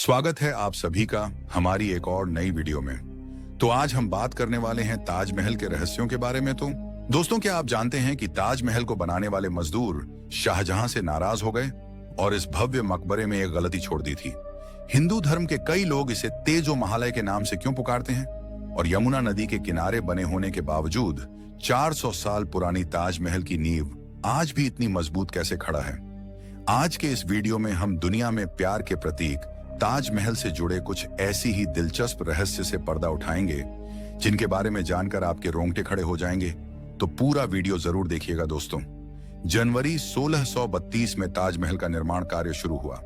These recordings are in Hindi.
स्वागत है आप सभी का हमारी एक और नई वीडियो में। तो आज हम बात करने वाले हैं ताजमहल के रहस्यों के बारे में। तो दोस्तों, क्या आप जानते हैं कि ताजमहल को बनाने वाले मजदूर शाहजहां से नाराज हो गए और इस भव्य मकबरे में एक गलती छोड़ दी थी। हिंदू धर्म के कई लोग इसे तेजो महालय के नाम से क्यों पुकारते हैं, और यमुना नदी के किनारे बने होने के बावजूद 400 साल पुरानी ताजमहल की नींव आज भी इतनी मजबूत कैसे खड़ा है। आज के इस वीडियो में हम दुनिया में प्यार के प्रतीक ताजमहल से जुड़े कुछ ऐसी ही दिलचस्प रहस्य से पर्दा उठाएंगे जिनके बारे में जानकर आपके रोंगटे खड़े हो जाएंगे। तो पूरा वीडियो जरूर देखिएगा दोस्तों। जनवरी 1632 में ताजमहल का निर्माण कार्य शुरू हुआ।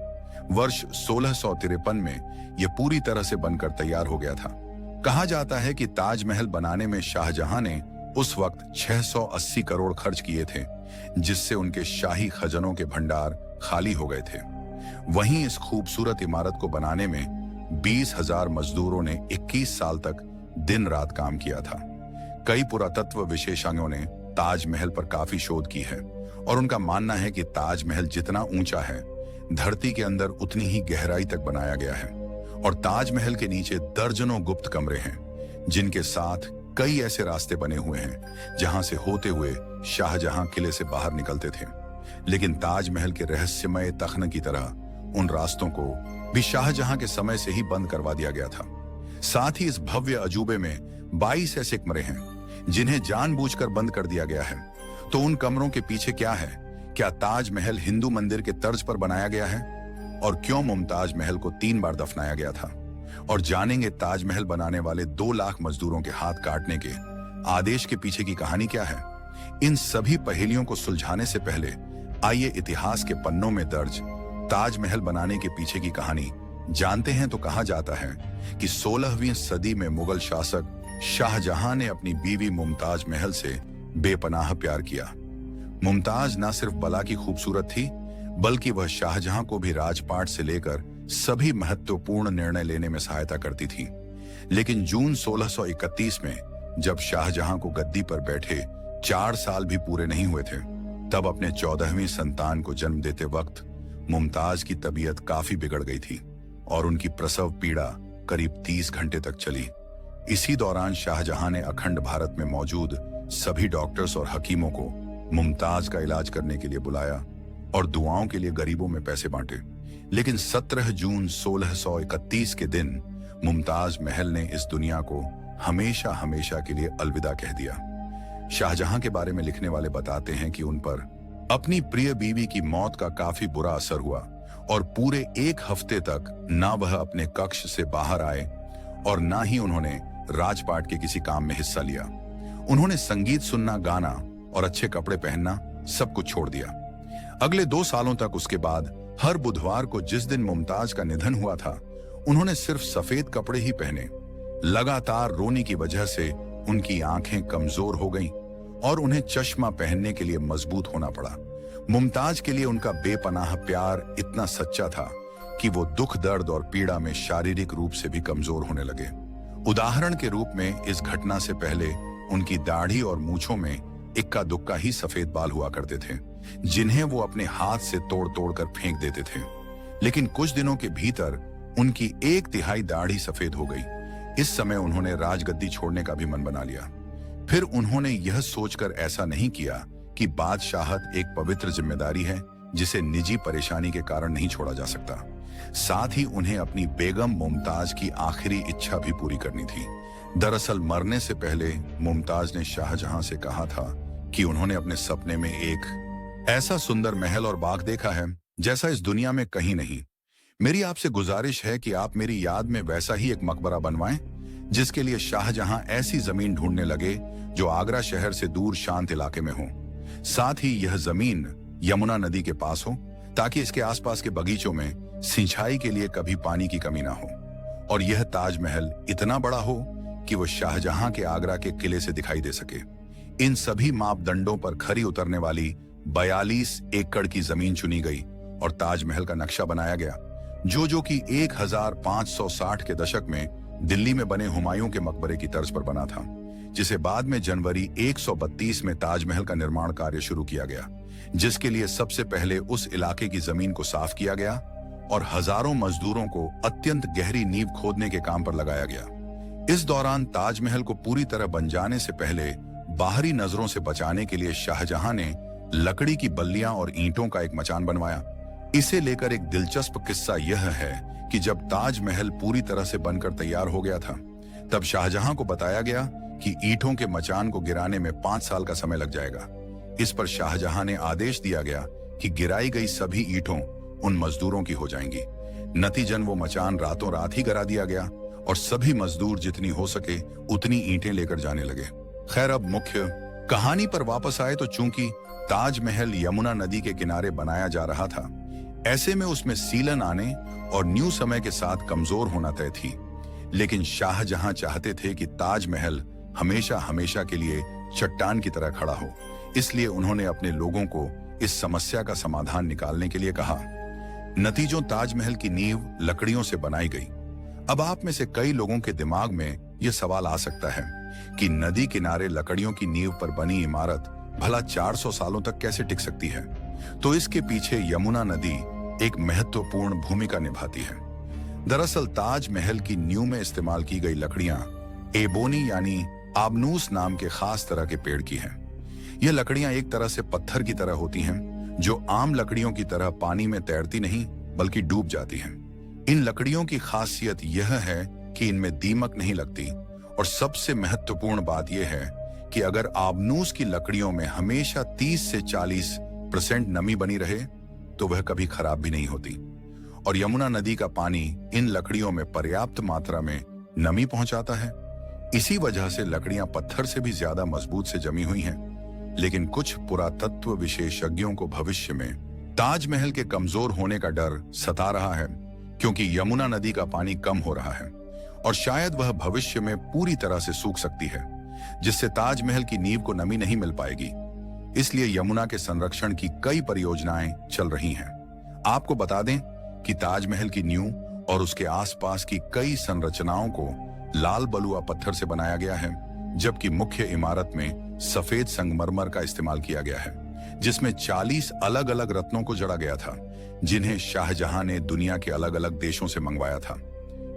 वर्ष 1653 में यह पूरी तरह से बनकर तैयार हो गया था। कहा जाता है कि ताजमहल बनाने में शाहजहां ने उस वक्त 680 करोड़ खर्च किए थे, जिससे उनके शाही खजानों के भंडार खाली हो गए थे। वहीं इस खूबसूरत इमारत को बनाने में 20,000 मजदूरों ने 21 साल तक दिन रात काम किया था। कई पुरातत्व विशेषज्ञों ने ताजमहल पर काफी शोध की है और उनका मानना है कि ताजमहल जितना ऊंचा है, धरती के अंदर उतनी ही गहराई तक बनाया गया है। और ताजमहल के नीचे दर्जनों गुप्त कमरे हैं, जिनके साथ कई ऐसे रास्ते बने हुए हैं जहां से होते हुए शाहजहां किले से बाहर निकलते थे। लेकिन ताजमहल के रहस्यमय तख्न की तरह उन रास्तों को भी शाहजहां के समय से ही बंद करवा दिया गया था। साथ ही इस भव्य अजूबे में 22 ऐसे कमरे हैं जिन्हें जानबूझकर बंद कर दिया गया है। तो उन कमरों के पीछे क्या है? क्या ताजमहल हिंदू मंदिर के तर्ज पर बनाया गया है? और क्यों मुमताज महल को 3 बार दफनाया गया था? और जानेंगे ताजमहल बनाने वाले 2 लाख मजदूरों के हाथ काटने के आदेश के पीछे की कहानी क्या है। इन सभी पहेलियों को सुलझाने से पहले आइए इतिहास के पन्नों में दर्ज ताजमहल बनाने के पीछे की कहानी जानते हैं। तो कहा जाता है कि 16वीं सदी में मुगल शासक शाहजहां ने अपनी बीवी मुमताज महल से बेपनाह प्यार किया। मुमताज न सिर्फ बला की खूबसूरत थी, बल्कि वह शाहजहां को भी राजपाट से लेकर सभी महत्वपूर्ण निर्णय लेने में सहायता करती थी। लेकिन जून 1631 में जब शाहजहां को गद्दी पर बैठे 4 साल भी पूरे नहीं हुए थे, तब अपने 14वीं संतान को जन्म देते वक्त मुमताज की तबीयत काफी बिगड़ गई थी और उनकी प्रसव पीड़ा करीब 30 घंटे तक चली। इसी दौरान शाहजहां ने अखंड भारत में मौजूद सभी डॉक्टर्स और हकीमों को मुमताज का इलाज करने के लिए बुलाया और दुआओं के लिए गरीबों में पैसे बांटे। लेकिन 17 जून 1631 के दिन मुमताज महल ने इस दुनिया को हमेशा हमेशा के लिए अलविदा कह दिया। शाहजहां के बारे में लिखने वाले बताते हैं कि उन पर अपनी प्रिय बीवी की मौत का काफी बुरा असर हुआ और पूरे 1 हफ्ते तक ना वह अपने कक्ष से बाहर आए और ना ही उन्होंने राजपाट के किसी काम में हिस्सा लिया। उन्होंने संगीत सुनना, गाना और अच्छे कपड़े पहनना सब कुछ छोड़ दिया। अगले 2 सालों तक उसके बाद हर बुधवार को जिस दिन मुमताज का निधन हुआ था, उन्होंने सिर्फ सफेद कपड़े ही पहने। लगातार रोने की वजह से उनकी आंखें कमजोर हो गईं और उन्हें चश्मा पहनने के लिए मजबूत होना पड़ा। मुमताज के लिए उनका बेपनाह प्यार इतना सच्चा था कि वो दुख, दर्द और पीड़ा में शारीरिक रूप से भी कमजोर होने लगे। उदाहरण के रूप में इस घटना से पहले उनकी दाढ़ी और मूंछों में इक्का दुक्का ही सफेद बाल हुआ करते थे, जिन्हें वो अपने हाथ से तोड़ तोड़ कर फेंक देते थे। लेकिन कुछ दिनों के भीतर उनकी 1/3 दाढ़ी सफेद हो गई। इस समय उन्होंने राजगद्दी छोड़ने का भी मन बना लिया। फिर उन्होंने यह सोचकर ऐसा नहीं किया कि बादशाहत एक पवित्र जिम्मेदारी है जिसे निजी परेशानी के कारण नहीं छोड़ा जा सकता। साथ ही उन्हें अपनी बेगम मुमताज की आखिरी इच्छा भी पूरी करनी थी। दरअसल मरने से पहले मुमताज ने शाहजहां से कहा था कि उन्होंने अपने सपने में एक ऐसा सुंदर महल और बाग देखा है जैसा इस दुनिया में कहीं नहीं। मेरी आपसे गुजारिश है कि आप मेरी याद में वैसा ही एक मकबरा बनवाएं, जिसके लिए शाहजहां ऐसी जमीन ढूंढने लगे जो आगरा शहर से दूर शांत इलाके में हो। साथ ही यह जमीन यमुना नदी के पास हो, ताकि इसके आसपास के बगीचों में सिंचाई के लिए कभी पानी की कमी ना हो। और यह ताजमहल इतना बड़ा हो कि वह शाहजहां के आगरा के किले से दिखाई दे सके। इन सभी मापदंडों पर खरी उतरने वाली 42 एकड़ की जमीन चुनी गई और ताजमहल का नक्शा बनाया गया, जो कि 1560 के दशक में दिल्ली में बने हुमायूं के मकबरे की तर्ज पर बना था, जिसे बाद में जनवरी 132 में ताजमहल का निर्माण कार्य शुरू किया गया, जिसके लिए सबसे पहले उस इलाके की जमीन को साफ किया गया और हजारों मजदूरों को अत्यंत गहरी नींव खोदने के काम पर लगाया गया। इस दौरान ताजमहल को पूरी तरह बन जाने से पहले बाहरी नजरों से बचाने के लिए शाहजहां ने लकड़ी की बल्लियां और ईंटों का एक मचान बनवाया। इसे लेकर एक दिलचस्प किस्सा यह है कि जब ताजमहल पूरी तरह से बनकर तैयार हो गया था, तब शाहजहां को बताया गया कि ईंटों के मचान को गिराने में 5 साल का समय लग जाएगा। इस पर शाहजहां ने आदेश दिया गया कि गिराई गई सभी ईंटों उन मजदूरों की हो जाएंगी। नतीजन वो मचान रातों रात ही गिरा दिया गया और सभी मजदूर जितनी हो सके उतनी ईंटें लेकर जाने लगे। खैर, अब मुख्य कहानी पर वापस आए तो चूंकि ताजमहल यमुना नदी के किनारे बनाया जा रहा था, ऐसे में उसमें सीलन आने और न्यू समय के साथ कमजोर होना तय थी। लेकिन शाहजहां चाहते थे कि ताजमहल हमेशा हमेशा के लिए चट्टान की तरह खड़ा हो। इसलिए उन्होंने अपने लोगों को इस समस्या का समाधान निकालने के लिए कहा। नतीजों ताजमहल की नींव लकड़ियों से बनाई गई। अब आप में से कई लोगों के दिमाग में यह सवाल आ सकता है कि नदी किनारे लकड़ियों की नींव पर बनी इमारत भला 400 सालों तक कैसे टिक सकती है? तो इसके पीछे यमुना नदी एक महत्वपूर्ण भूमिका निभाती है। दरअसल ताजमहल की नींव में इस्तेमाल की गई लकड़ियां एबोनी यानी आबनूस नाम के खास तरह के पेड़ की हैं। यह लकड़ियां एक तरह से पत्थर की तरह होती हैं, जो आम लकड़ियों की तरह पानी में तैरती नहीं बल्कि डूब जाती हैं। इन लकड़ियों की खासियत यह है कि इनमें दीमक नहीं लगती, और सबसे महत्वपूर्ण बात यह है कि अगर आबनूस की लकड़ियों में हमेशा 30 से 40% नमी बनी रहे तो वह कभी खराब भी नहीं होती। और यमुना नदी का पानी इन लकड़ियों में पर्याप्त मात्रा में नमी पहुंचाता है। इसी वजह से लकड़ियां पत्थर से भी ज्यादा मजबूत से जमी हुई हैं। लेकिन कुछ पुरातत्व विशेषज्ञों को भविष्य में ताजमहल के कमजोर होने का डर सता रहा है, क्योंकि यमुना नदी का पानी कम हो रहा है और शायद वह भविष्य में पूरी तरह से सूख सकती है, जिससे ताजमहल की नींव को नमी नहीं मिल पाएगी। इसलिए यमुना के संरक्षण की कई परियोजनाएं चल रही हैं। आपको बता दें कि ताजमहल की नींव और उसके आसपास की कई संरचनाओं को लाल बलुआ पत्थर से बनाया गया है, जबकि मुख्य इमारत में सफेद संगमरमर का इस्तेमाल किया गया है, जिसमें 40 अलग अलग रत्नों को जड़ा गया था, जिन्हें शाहजहां ने दुनिया के अलग अलग देशों से मंगवाया था।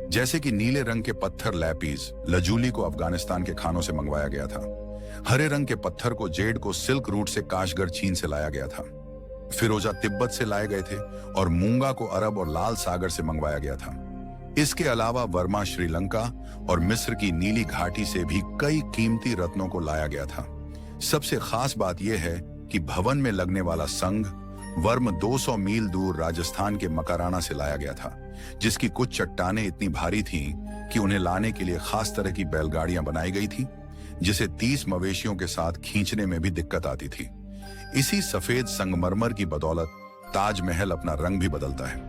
जैसे कि नीले रंग के पत्थर लैपीज लजूली को अफगानिस्तान के खानों से मंगवाया गया था। हरे रंग के पत्थर को जेड को सिल्क रूट से काशगर चीन से लाया गया था। फिरोजा तिब्बत से लाए गए थे और मूंगा को अरब और लाल सागर से मंगवाया गया था। इसके अलावा वर्मा श्रीलंका और मिस्र की नीली घाटी से भी कई कीमती रत्नों को लाया गया था। सबसे खास बात यह है कि भवन में लगने वाला संघ वर्म 200 मील दूर राजस्थान के मकाराना से लाया गया था, जिसकी कुछ चट्टानें इतनी भारी थीं कि उन्हें लाने के लिए खास तरह की बैलगाड़ियां बनाई गई थी, जिसे 30 मवेशियों के साथ खींचने में भी दिक्कत आती थी। इसी सफेद संगमरमर की बदौलत ताजमहल अपना रंग भी बदलता है।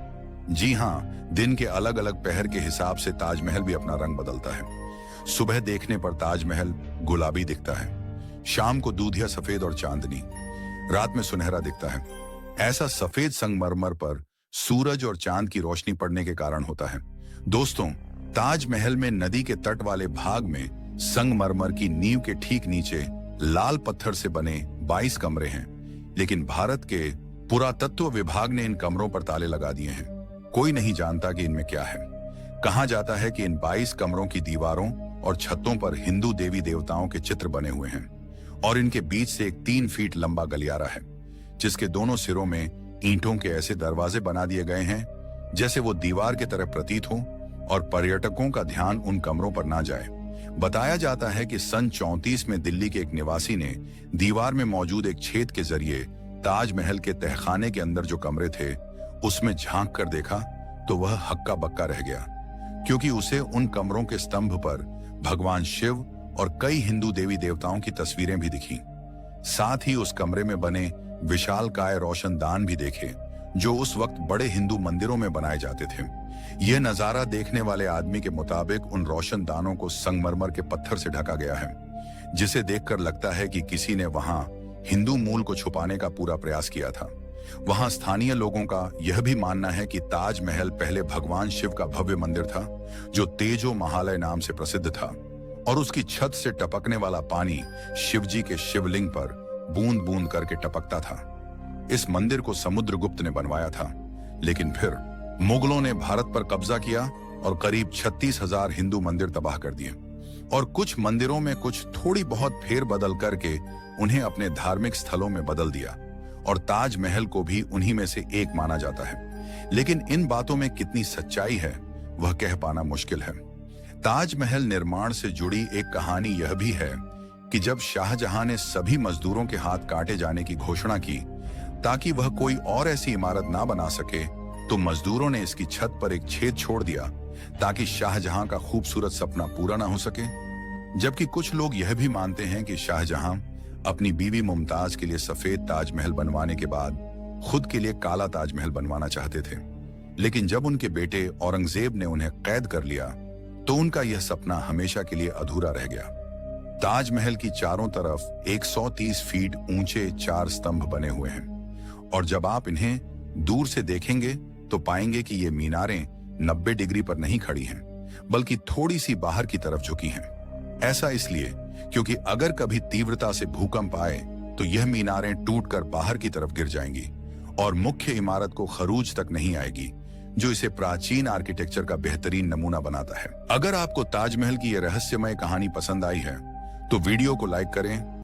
जी हां, दिन के अलग अलग पहर के हिसाब से ताजमहल भी अपना रंग बदलता है। सुबह देखने पर ताजमहल गुलाबी दिखता है, शाम को दूधिया सफेद और चांदनी, रात में सुनहरा दिखता है। ऐसा सफेद संगमरमर पर सूरज और चांद की रोशनी पड़ने के कारण होता है। दोस्तों, ताजमहल में नदी के तट वाले भाग में संगमरमर की नींव के ठीक नीचे लाल पत्थर से बने 22 कमरे हैं, लेकिन भारत के पुरातत्व विभाग ने इन कमरों पर ताले लगा दिए हैं। कोई नहीं जानता कि इनमें क्या है। कहा जाता है कि इन 22 कमरों की दीवारों और छतों पर हिंदू देवी देवताओं के चित्र बने हुए हैं और इनके बीच से एक 3 फीट लंबा गलियारा है, जिसके दोनों सिरों में ईंटों के ऐसे दरवाजे बना दिए गए हैं जैसे वो दीवार की तरह प्रतीत हो और पर्यटकों का ध्यान उन कमरों पर ना जाए। बताया जाता है कि सन 34 में दिल्ली के एक निवासी ने दीवार में मौजूद एक छेद के जरिए ताजमहल के तहखाने के अंदर जो कमरे थे उसमें झांक कर देखा तो वह हक्का बक्का रह गया, क्योंकि उसे उन कमरों के स्तंभ पर भगवान शिव और कई हिंदू देवी देवताओं की तस्वीरें भी दिखी। साथ ही उस कमरे में बने विशालकाय रोशनदान भी देखे, जो उस वक्त बड़े हिंदू मंदिरों में बनाए जाते थे। यह नजारा देखने वाले आदमी के मुताबिक उन रोशनदानों को संगमरमर के पत्थर से ढका गया है, जिसे देखकर लगता है कि किसी ने वहां हिंदू मूल को छुपाने का पूरा प्रयास किया था। वहां स्थानीय लोगों का यह भी मानना है कि ताजमहल पहले भगवान शिव का भव्य मंदिर था, जो तेजो महालय नाम से प्रसिद्ध था, और उसकी छत से टपकने वाला पानी शिवजी के शिवलिंग पर बूंद बूंद करके टपकता था। इस मंदिर को समुद्रगुप्त ने बनवाया था, लेकिन फिर मुगलों ने भारत पर कब्जा किया और करीब 36,000 हिंदू मंदिर तबाह कर दिए और कुछ मंदिरों में कुछ थोड़ी बहुत फेरबदल करके उन्हें अपने धार्मिक स्थलों में बदल दिया और ताजमहल को भी उन्हीं में से एक माना जाता है। लेकिन इन बातों में कितनी सच्चाई है वह कह पाना मुश्किल है। ताजमहल निर्माण से जुड़ी एक कहानी यह भी है कि जब शाहजहां ने सभी मजदूरों के हाथ काटे जाने की घोषणा की ताकि वह कोई और ऐसी इमारत ना बना सके, तो मजदूरों ने इसकी छत पर एक छेद छोड़ दिया ताकि शाहजहां का खूबसूरत सपना पूरा ना हो सके। जबकि कुछ लोग यह भी मानते हैं कि शाहजहां अपनी बीवी मुमताज के लिए सफेद ताजमहल बनवाने के बाद खुद के लिए काला ताजमहल बनवाना चाहते थे, लेकिन जब उनके बेटे औरंगजेब ने उन्हें कैद कर लिया तो उनका यह सपना हमेशा के लिए अधूरा रह गया। ताजमहल की चारों तरफ 130 फीट ऊंचे 4 स्तंभ बने हुए हैं और जब आप इन्हें दूर से देखेंगे तो पाएंगे कि ये मीनारें 90 डिग्री पर नहीं खड़ी हैं, बल्कि थोड़ी सी बाहर की तरफ झुकी हैं। ऐसा इसलिए क्योंकि अगर कभी तीव्रता से भूकंप आए तो यह मीनारें टूटकर बाहर की तरफ गिर जाएंगी और मुख्य इमारत को खरूज तक नहीं आएगी, जो इसे प्राचीन आर्किटेक्चर का बेहतरीन नमूना बनाता है। अगर आपको ताजमहल की यह रहस्यमय कहानी पसंद आई है तो वीडियो को लाइक करें,